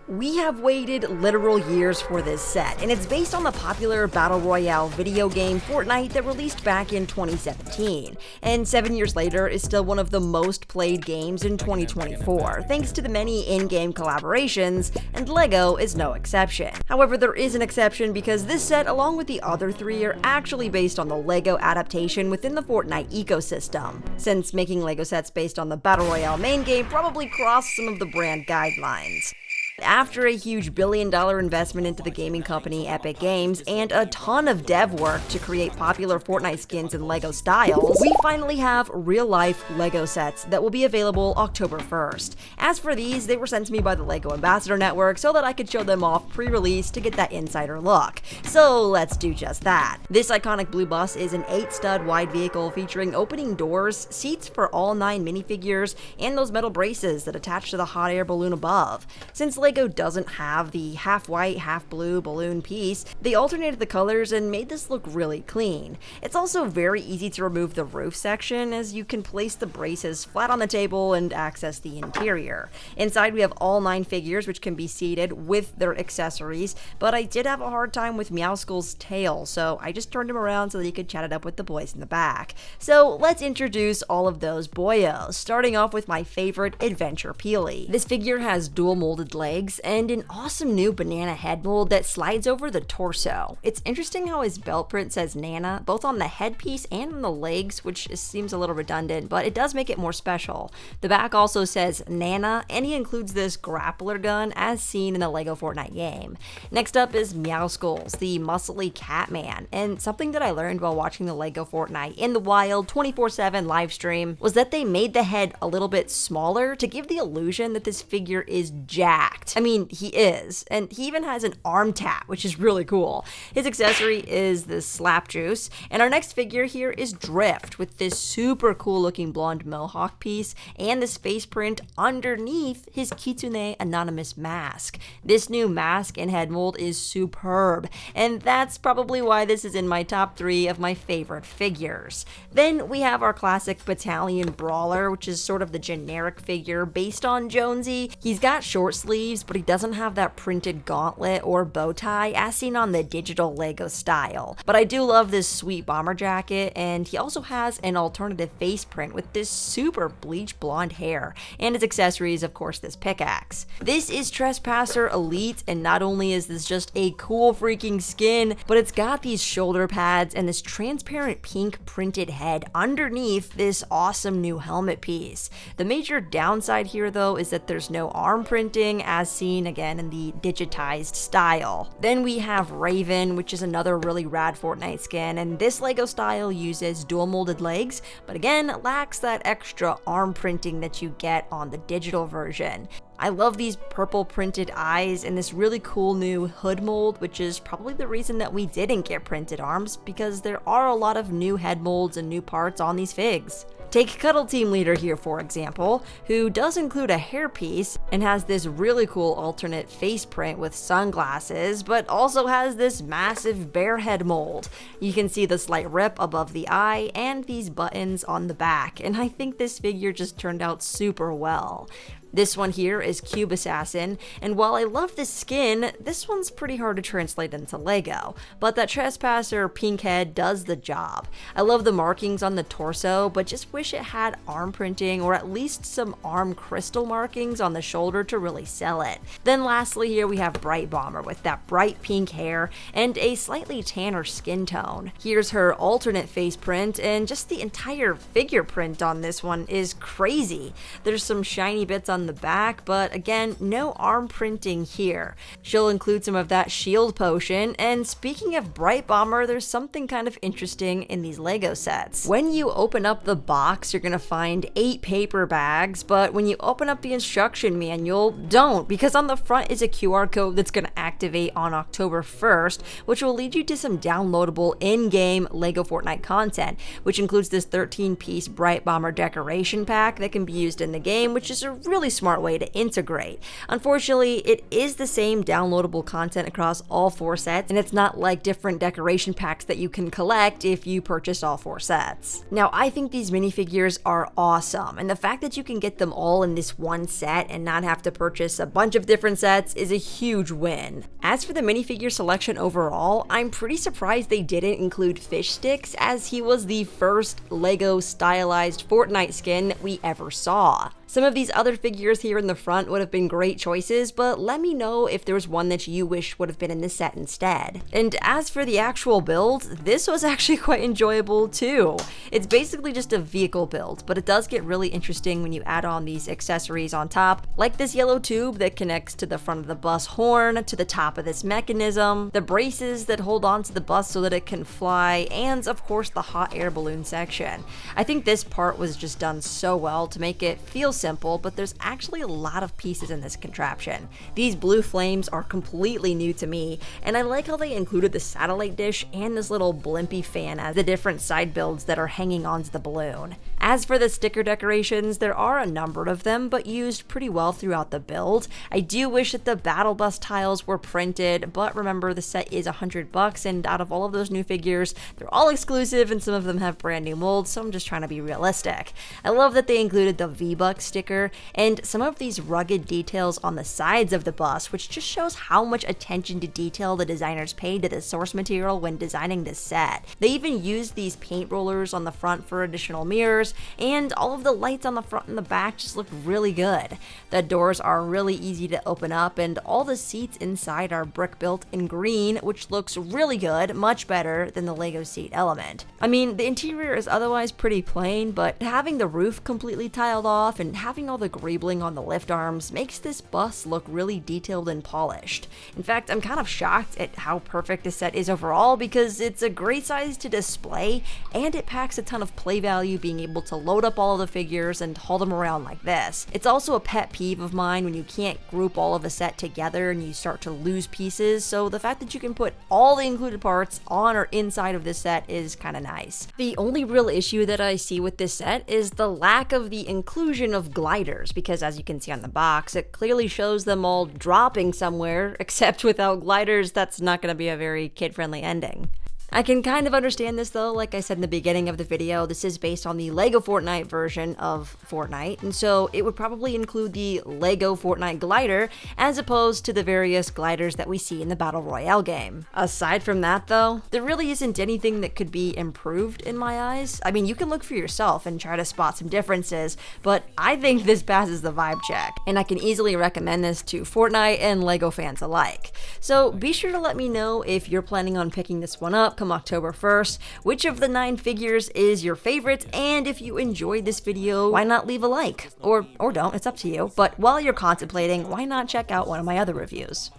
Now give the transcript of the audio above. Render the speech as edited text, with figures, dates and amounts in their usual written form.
We have waited literal years for this set, and it's based on the popular Battle Royale video game Fortnite that released back in 2017, and 7 years later is still one of the most played games in 2024, thanks to the many in-game collaborations, and LEGO is no exception. However, there is an exception because this set, along with the other three, are actually based on the LEGO adaptation within the Fortnite ecosystem, since making LEGO sets based on the Battle Royale main game probably crossed some of the brand guidelines. After a huge billion-dollar investment into the gaming company Epic Games and a ton of dev work to create popular Fortnite skins in LEGO styles, we finally have real-life LEGO sets that will be available October 1st. As for these, they were sent to me by the LEGO Ambassador Network so that I could show them off pre-release to get that insider look. So let's do just that. This iconic blue bus is an 8-stud wide vehicle featuring opening doors, seats for all 9 minifigures, and those metal braces that attach to the hot air balloon above. Since LEGO doesn't have the half white, half blue balloon piece, they alternated the colors and made this look really clean. It's also very easy to remove the roof section, as you can place the braces flat on the table and access the interior. Inside we have all 9 figures, which can be seated with their accessories, but I did have a hard time with Meowskull's tail, so I just turned him around so that he could chat it up with the boys in the back. So let's introduce all of those boyos, starting off with my favorite, Adventure Peely. This figure has dual molded legs and an awesome new banana head mold that slides over the torso. It's interesting how his belt print says Nana, both on the headpiece and on the legs, which seems a little redundant, but it does make it more special. The back also says Nana, and he includes this grappler gun as seen in the LEGO Fortnite game. Next up is Meowskulls, the muscly Catman, and something that I learned while watching the LEGO Fortnite in the Wild 24/7 livestream was that they made the head a little bit smaller to give the illusion that this figure is jacked. I mean, he is, and he even has an arm tat, which is really cool. His accessory is the slap juice, and our next figure here is Drift, with this super cool looking blonde mohawk piece and this face print underneath his Kitsune anonymous mask. This new mask and head mold is superb, and that's probably why this is in my top 3 of my favorite figures. Then we have our classic Battalion Brawler, which is sort of the generic figure based on Jonesy. He's got short sleeves, but he doesn't have that printed gauntlet or bow tie as seen on the digital LEGO style. But I do love this sweet bomber jacket, and he also has an alternative face print with this super bleach blonde hair, and his accessories, of course, this pickaxe. This is Trespasser Elite, and not only is this just a cool freaking skin, but it's got these shoulder pads and this transparent pink printed head underneath this awesome new helmet piece. The major downside here, though, is that there's no arm printing as seen again in the digitized style. Then we have Raven, which is another really rad Fortnite skin, and this LEGO style uses dual molded legs, but again lacks that extra arm printing that you get on the digital version. I love these purple printed eyes and this really cool new hood mold, which is probably the reason that we didn't get printed arms, because there are a lot of new head molds and new parts on these figs. Take Cuddle Team Leader here, for example, who does include a hairpiece and has this really cool alternate face print with sunglasses, but also has this massive bear head mold. You can see the slight rip above the eye and these buttons on the back, and I think this figure just turned out super well. This one here is Cube Assassin, and while I love this skin, this one's pretty hard to translate into LEGO, but that Trespasser pink head does the job. I love the markings on the torso, but just wish it had arm printing or at least some arm crystal markings on the shoulder to really sell it. Then lastly here we have Bright Bomber with that bright pink hair and a slightly tanner skin tone. Here's her alternate face print, and just the entire figure print on this one is crazy. There's some shiny bits on the back, but again, no arm printing here. She'll include some of that shield potion, and speaking of Bright Bomber, there's something kind of interesting in these LEGO sets. When you open up the box, you're gonna find 8 paper bags, but when you open up the instruction manual, don't, because on the front is a QR code that's gonna activate on October 1st, which will lead you to some downloadable in-game LEGO Fortnite content, which includes this 13-piece Bright Bomber decoration pack that can be used in the game, which is a really smart way to integrate. Unfortunately, it is the same downloadable content across all 4 sets, and it's not like different decoration packs that you can collect if you purchase all 4 sets. Now, I think these minifigures are awesome, and the fact that you can get them all in this one set and not have to purchase a bunch of different sets is a huge win. As for the minifigure selection overall, I'm pretty surprised they didn't include Fish Sticks, as he was the first LEGO stylized Fortnite skin we ever saw. Some of these other figures here in the front would have been great choices, but let me know if there was one that you wish would have been in this set instead. And as for the actual build, this was actually quite enjoyable too. It's basically just a vehicle build, but it does get really interesting when you add on these accessories on top, like this yellow tube that connects to the front of the bus horn, to the top of this mechanism, the braces that hold on to the bus so that it can fly, and of course the hot air balloon section. I think this part was just done so well to make it feel simple, but there's actually a lot of pieces in this contraption. These blue flames are completely new to me, and I like how they included the satellite dish and this little blimpy fan as the different side builds that are hanging onto the balloon. As for the sticker decorations, there are a number of them, but used pretty well throughout the build. I do wish that the Battle Bus tiles were printed, but remember the set is $100, and out of all of those new figures, they're all exclusive and some of them have brand new molds, so I'm just trying to be realistic. I love that they included the V-Bucks sticker and some of these rugged details on the sides of the bus, which just shows how much attention to detail the designers paid to the source material when designing this set. They even used these paint rollers on the front for additional mirrors, and all of the lights on the front and the back just look really good. The doors are really easy to open up, and all the seats inside are brick built in green, which looks really good, much better than the LEGO seat element. I mean, the interior is otherwise pretty plain, but having the roof completely tiled off and having all the greebling on the lift arms makes this bus look really detailed and polished. In fact, I'm kind of shocked at how perfect this set is overall, because it's a great size to display and it packs a ton of play value being able to load up all of the figures and haul them around like this. It's also a pet peeve of mine when you can't group all of a set together and you start to lose pieces, so the fact that you can put all the included parts on or inside of this set is kind of nice. The only real issue that I see with this set is the lack of the inclusion of gliders, because as you can see on the box, it clearly shows them all dropping somewhere, except without gliders, that's not going to be a very kid-friendly ending. I can kind of understand this though. Like I said in the beginning of the video, this is based on the LEGO Fortnite version of Fortnite, and so it would probably include the LEGO Fortnite glider as opposed to the various gliders that we see in the Battle Royale game. Aside from that though, there really isn't anything that could be improved in my eyes. I mean, you can look for yourself and try to spot some differences, but I think this passes the vibe check, and I can easily recommend this to Fortnite and LEGO fans alike. So be sure to let me know if you're planning on picking this one up come October 1st, which of the 9 figures is your favorite, and if you enjoyed this video, why not leave a like? Or don't, it's up to you. But while you're contemplating, why not check out one of my other reviews?